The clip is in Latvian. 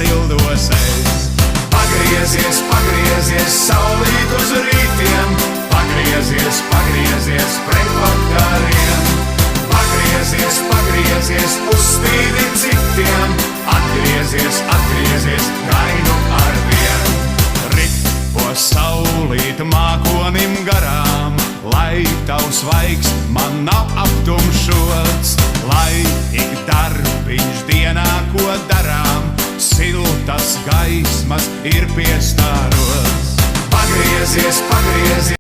sildos es. Pagriezies, pagriezies, saulīt uz rītiem, pagriezies, pagriezies pret vakariem. Pagriezies, pagriezies, uzspīdi citiem, atgriezies, atgriezies, gainu arvien. Ripo saulīt mākonim garām, lai tavs svaigs man nav aptumšots, lai ik darbiņš dienā, ko darām, siltas gaismas ir piestārots. Pagriezies, pagriezies.